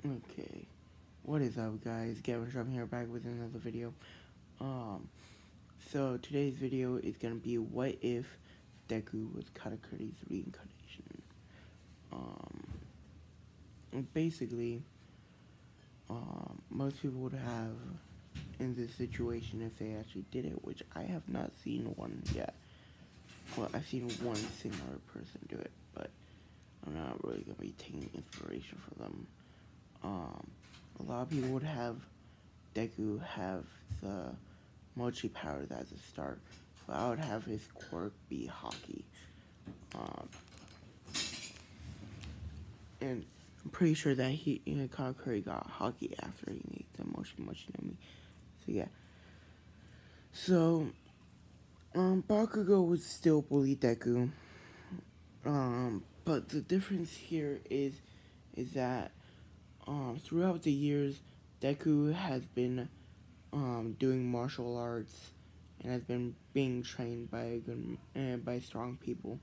Okay, what is up, guys? Gavin Shrum here, back with another video. So today's video is gonna be what if Deku was Katakury's reincarnation. Basically, most people would have in this situation if they actually did it, which I have not seen one yet. Well, I've seen one similar person do it, but I'm not really gonna be taking inspiration from them. A lot of people would have Deku have the Mochi powers as a start, but I would have his quirk be hockey. And I'm pretty sure that Katakury got hockey after he made the Mochi no Mi. So yeah. So Bakugo would still bully Deku. But the difference here is that throughout the years, Deku has been doing martial arts and has been being trained by by strong people.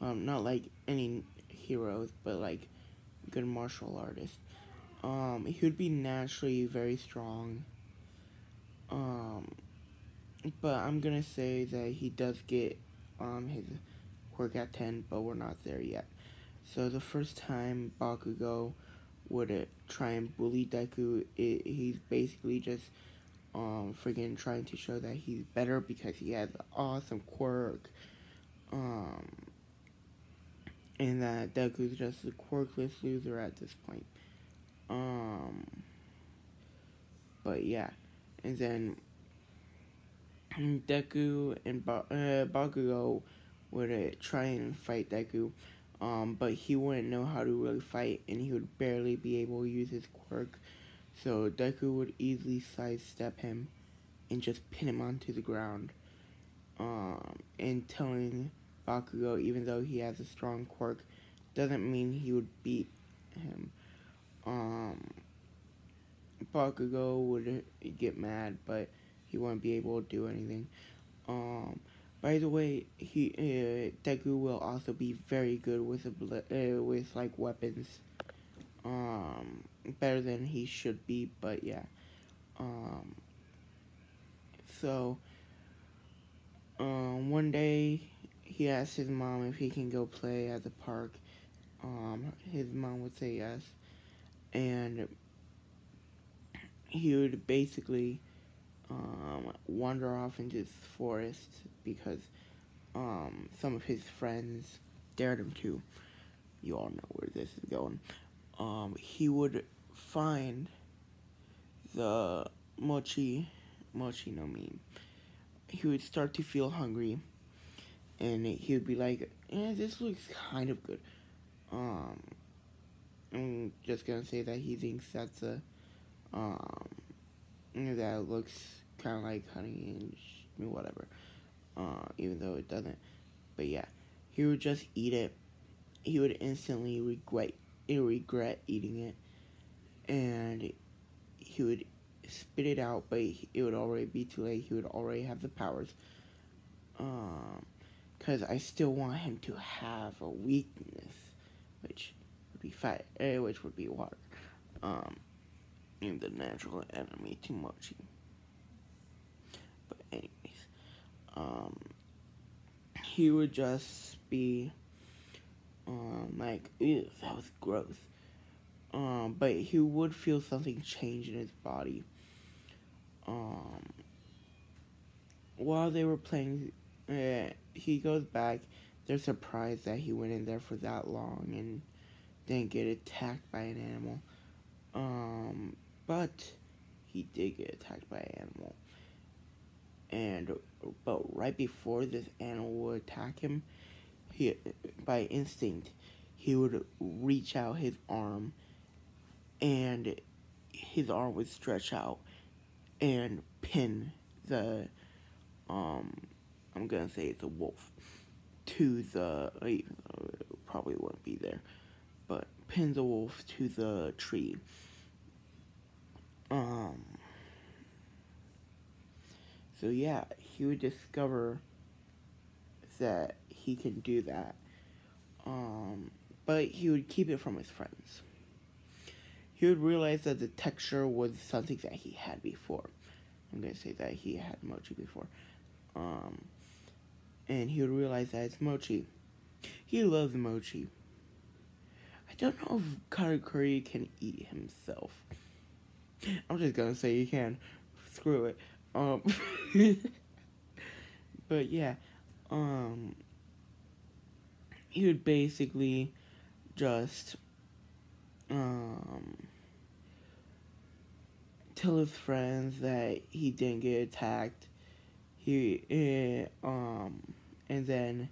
Not like any heroes, but like good martial artists. He would be naturally very strong. But I'm gonna say that he does get his quirk at 10, but we're not there yet. So the first time Bakugo would try and bully Deku, he's basically just freaking trying to show that he's better because he has an awesome quirk. And that Deku's just a quirkless loser at this point. But yeah, and then Deku and Bakugo would try and fight Deku, but he wouldn't know how to really fight, and he would barely be able to use his quirk. So Deku would easily sidestep him and just pin him onto the ground. And telling Bakugo, even though he has a strong quirk, doesn't mean he would beat him. Bakugo would get mad, but he wouldn't be able to do anything. By the way, Deku will also be very good with like weapons. Better than he should be, but yeah. So one day he asked his mom if he can go play at the park. His mom would say yes, and he would basically wander off into this forest because some of his friends dared him to. You all know where this is going. He would find the Mochi no Mi. He would start to feel hungry, and he would be like, this looks kind of good. I'm just gonna say that he thinks that's that looks kind of like honey and whatever, even though it doesn't. But yeah, he would just eat it. He would instantly regret eating it, and he would spit it out, but it would already be too late. He would already have the powers. Because I still want him to have a weakness, which would be fire, which would be water. In the natural enemy to Mochi. But anyways, he would just be like, ew, that was gross. But he would feel something change in his body. While they were playing, he goes back. They're surprised that he went in there for that long and didn't get attacked by an animal. But he did get attacked by an animal. But right before this animal would attack him, by instinct, he would reach out his arm, and his arm would stretch out and pin the, I'm gonna say it's a wolf, to the, probably wouldn't be there, but pin the wolf to the tree. So yeah, he would discover that he can do that. But he would keep it from his friends. he would realize that the texture was something that he had before. I'm gonna say that he had mochi before. And he would realize that it's mochi. He loves mochi. I don't know if Katakury can eat himself. I'm just gonna say he can. Screw it. But yeah, he would basically just tell his friends that he didn't get attacked. And then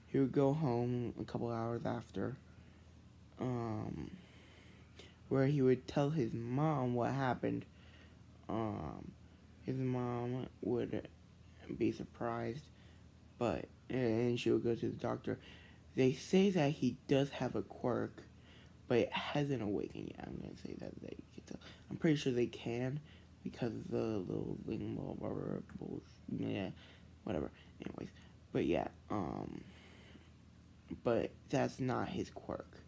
he would go home a couple hours after, where he would tell his mom what happened. His mom would be surprised, and she would go to the doctor. They say that he does have a quirk, but it hasn't awakened yet. I'm gonna say that they can tell. I'm pretty sure they can because of the little thing, yeah, whatever. Anyways, but yeah, but that's not his quirk.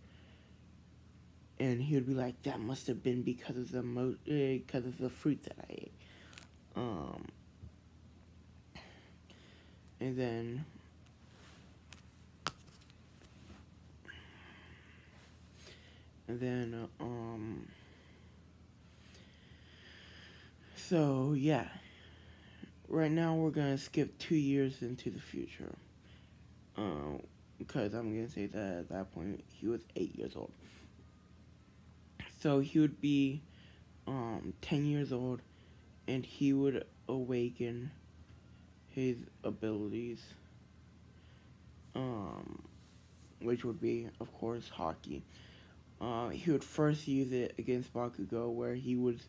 And he would be like, that must have been because of the fruit that I ate. And then so yeah, right now we're gonna skip 2 years into the future, because I'm gonna say that at that point he was 8 years old. So he would be 10 years old, and he would awaken his abilities, which would be, of course, hockey. He would first use it against Bakugo, where he was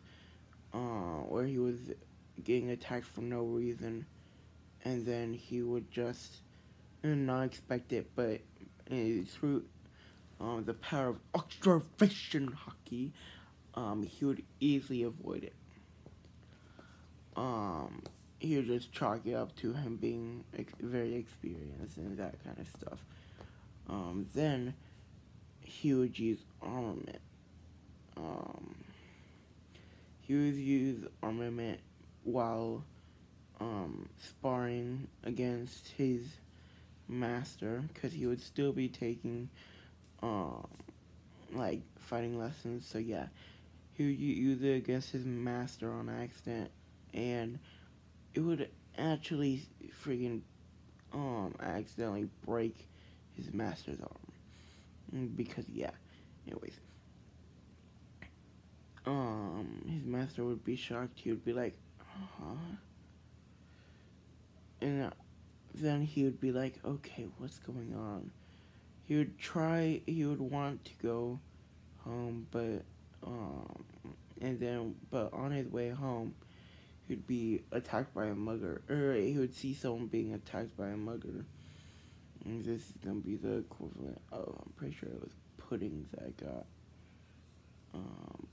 getting attacked for no reason, and then he would just not expect it, but through the power of observation hockey, he would easily avoid it. He would just chalk it up to him being very experienced and that kind of stuff. Then he would use armament. He would use armament while sparring against his master, because he would still be taking like fighting lessons. So yeah, he would use it against his master on accident, and it would actually freaking accidentally break his master's arm, because yeah, anyways, his master would be shocked. He would be like, huh? And then he would be like, okay, what's going on? He would want to go home, but on his way home, he'd be attacked by a mugger, or he would see someone being attacked by a mugger. And this is gonna be the equivalent of, I'm pretty sure it was Puddings that got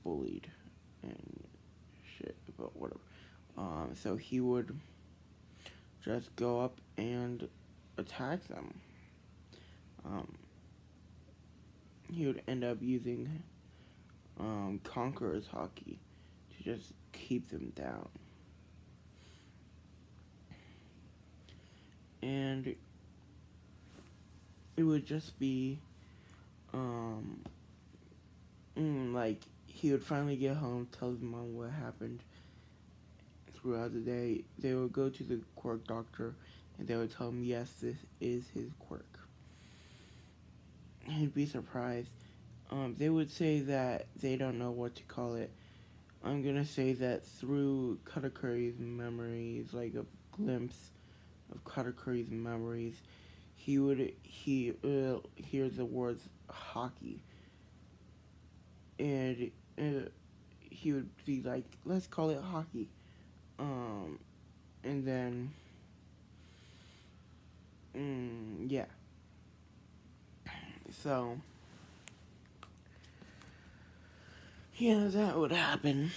bullied and shit, but whatever. So he would just go up and attack them. He would end up using Conqueror's hockey to just keep them down. And it would just be like he would finally get home, tell his mom what happened throughout the day. They would go to the quirk doctor, and they would tell him, yes, this is his quirk. He'd be surprised. They would say that they don't know what to call it. I'm gonna say that through Katakury's memories, like a glimpse of Katakury's memories, he would hear the words hockey, and he would be like, let's call it hockey. And then yeah, so yeah, that would happen.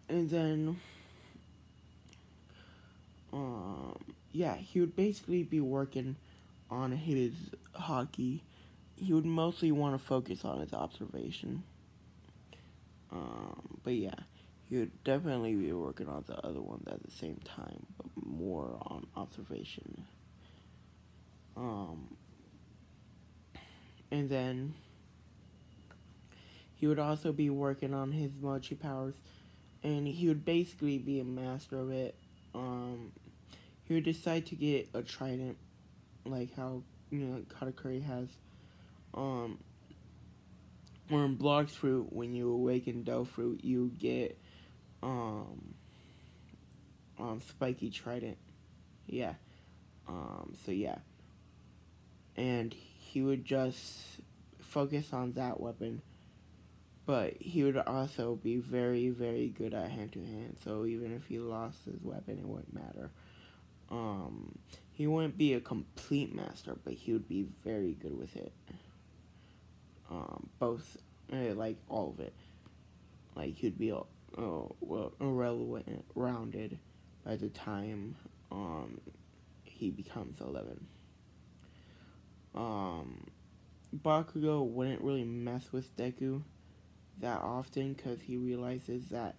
And then yeah, he would basically be working on his hockey. He would mostly want to focus on his observation. But yeah, he would definitely be working on the other ones at the same time, but more on observation. Um, and then he would also be working on his mochi powers, and he would basically be a master of it. He would decide to get a trident, like how katakury has. Um, or in Blox Fruit, when you awaken Dough Fruit, you get um, Spiky Trident. Yeah. So yeah, and he would just focus on that weapon, but he would also be very, very good at hand to hand. So even if he lost his weapon, it wouldn't matter. He wouldn't be a complete master, but he would be very good with it. Both, like all of it. Like he'd be irrelevant, rounded by the time he becomes 11. Bakugo wouldn't really mess with Deku that often because he realizes that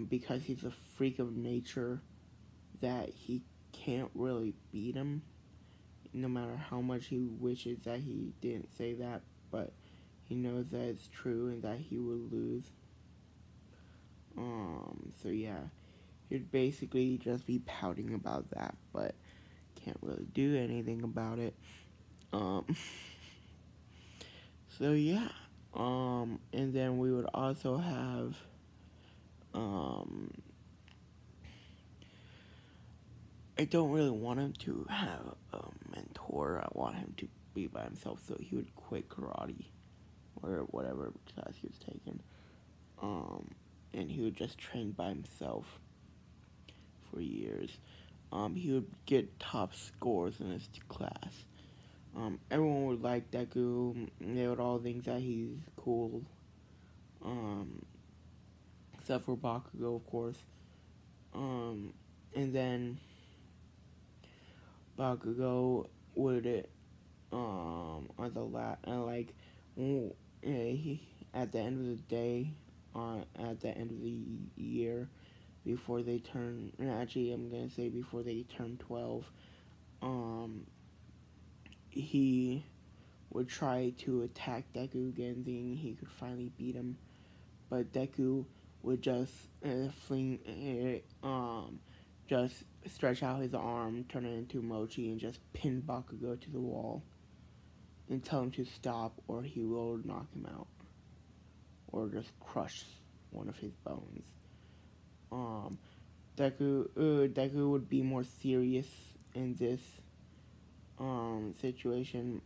because he's a freak of nature that he can't really beat him no matter how much he wishes that he didn't say that, but he knows that it's true and that he will lose. So yeah, he'd basically just be pouting about that, but can't really do anything about it. So yeah, and then we would also have, I don't really want him to have a mentor. I want him to be by himself, so he would quit karate or whatever class he was taking. And he would just train by himself for years. He would get top scores in his class. Everyone would like Deku. They would all think that he's cool. Except for Bakugo, of course. And then Bakugo would, on the he, at the end of the day, at the end of the year, before they turn, actually I'm gonna say before they turn 12, he would try to attack Deku again, thinking he could finally beat him, but Deku would just just stretch out his arm, turn it into Mochi, and just pin Bakugo to the wall and tell him to stop, or he will knock him out, or just crush one of his bones. Deku would be more serious in this situation,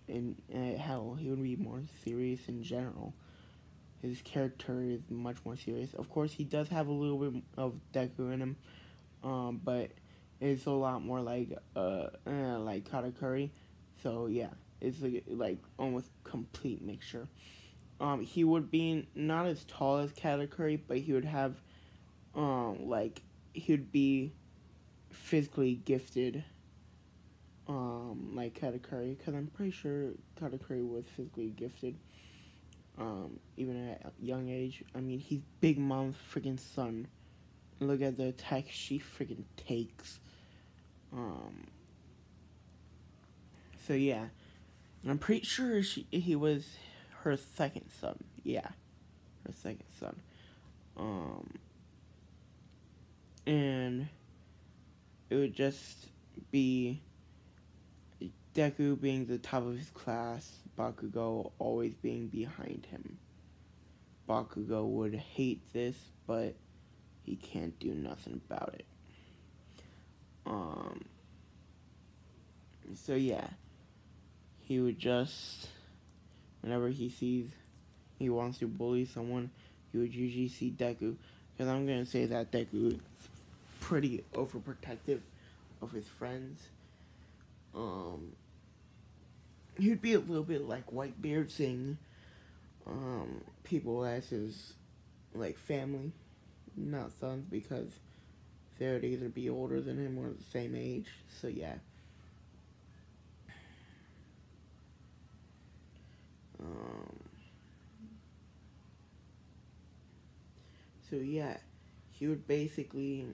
and hell, he would be more serious in general. His character is much more serious. Of course, he does have a little bit of Deku in him, but it's a lot more like katakury. So yeah, it's like almost complete mixture. He would be not as tall as katakury, but he would have he would be physically gifted, like katakury, because I'm pretty sure katakury was physically gifted. Even at a young age. I mean, he's Big Mom's freaking son. Look at the attack she freaking takes. So yeah, and I'm pretty sure he was her second son. Yeah, her second son. And it would just be Deku being the top of his class, Bakugo always being behind him. Bakugo would hate this, but he can't do nothing about it. So yeah, he would just, whenever he wants to bully someone, he would usually see Deku, because I'm going to say that Deku is pretty overprotective of his friends. He would be a little bit like Whitebeard, seeing people as his like family, not sons, because they would either be older than him or the same age. So yeah. So yeah, he would basically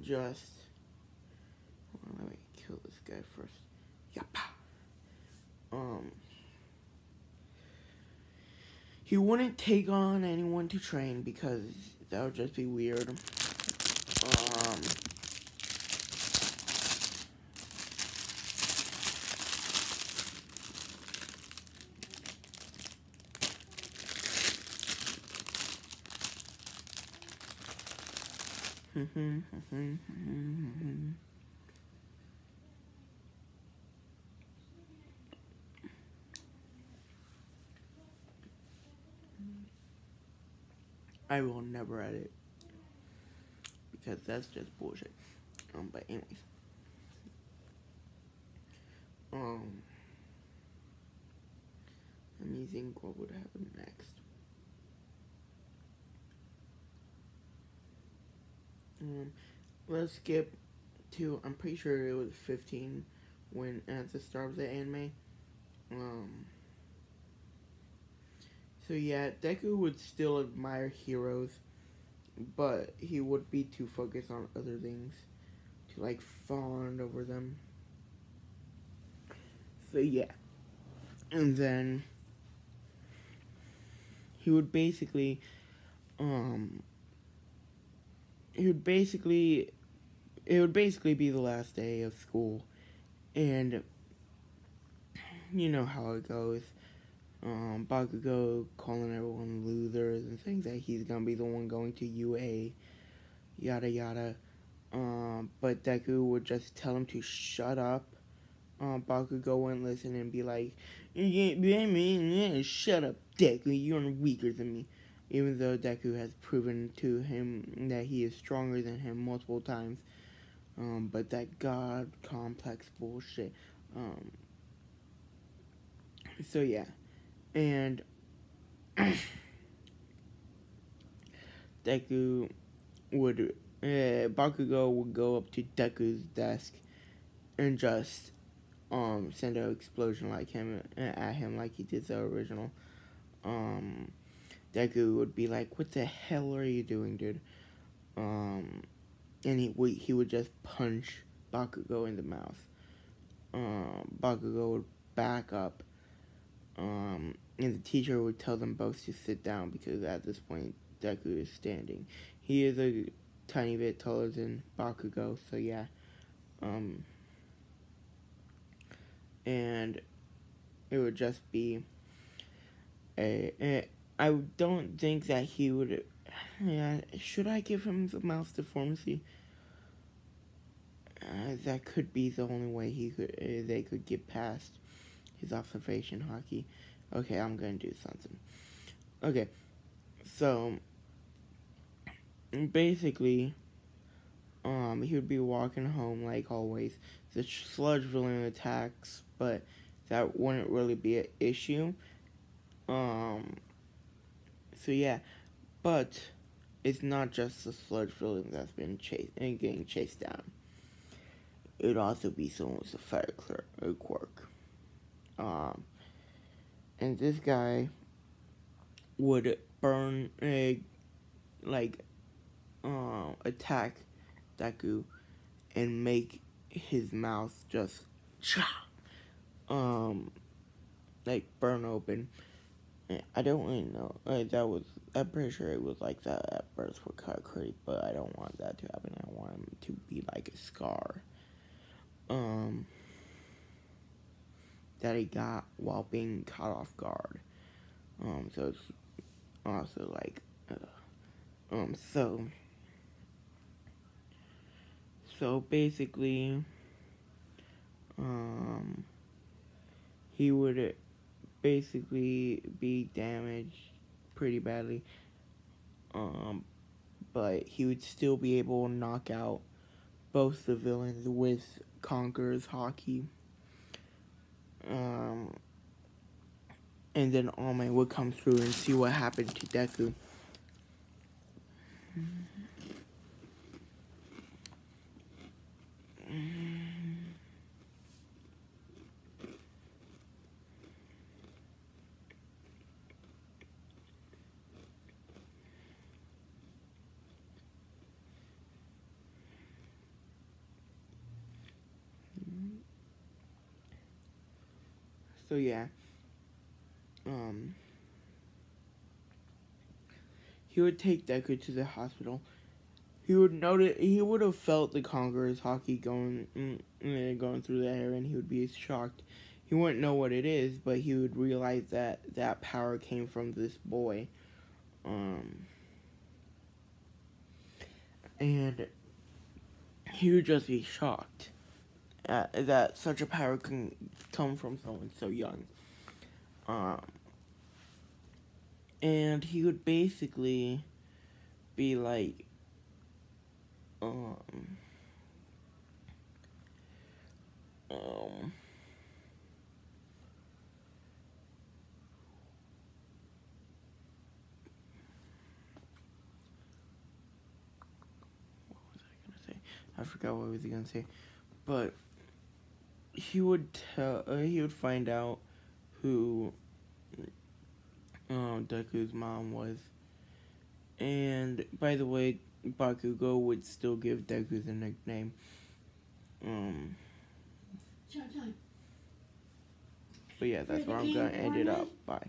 just, hold on, let me kill this guy first. Yappa. He wouldn't take on anyone to train because that would just be weird. I will never edit because that's just bullshit. But anyways, let me think what would happen next. Let's skip to, I'm pretty sure it was 15 when at the start of the anime. So yeah, Deku would still admire heroes, but he would be too focused on other things to like fawn over them. So yeah, and then he would basically, it would basically be the last day of school, and you know how it goes. Bakugo calling everyone losers and saying that he's gonna be the one going to UA, yada yada. But Deku would just tell him to shut up. Bakugo wouldn't listen and be like, shut up, Deku, you're weaker than me. Even though Deku has proven to him that he is stronger than him multiple times. But that god complex bullshit. So yeah. And Deku would, Bakugo would go up to Deku's desk and just send an explosion at him like he did the original. Deku would be like, "What the hell are you doing, dude?" And he would just punch Bakugo in the mouth. Bakugo would back up. And the teacher would tell them both to sit down because at this point Deku is standing. He is a tiny bit taller than Bakugo, so yeah. And it would just be I don't think that he would. Yeah, should I give him the mouse deformity? That could be the only way they could get past his observation hockey. Okay, I'm gonna do something. Okay, so basically, he would be walking home like always. The sludge villain attacks, but that wouldn't really be an issue. So yeah, but it's not just the sludge villain that's been getting chased down. It would also be someone with a fire quirk. And this guy would burn attack Deku and make his mouth just burn open. I don't really know. I'm pretty sure it was like that at birth for katakury, but I don't want that to happen. I want him to be like a scar. That he got while being caught off guard. So it's also like, so basically, he would basically be damaged pretty badly, but he would still be able to knock out both the villains with Conqueror's Hockey. And then Almay would come through and see what happened to Deku. So yeah, he would take Deku to the hospital. He would have felt the Conqueror's Haki going through the air, and he would be shocked. He wouldn't know what it is, but he would realize that that power came from this boy. And he would just be shocked that such a power can come from someone so young. And he would basically be like, what was I gonna say? I forgot what I was gonna say, but he would find out who Deku's mom was. And by the way, Bakugo would still give Deku the nickname. But yeah, that's where I'm gonna end it up. Bye.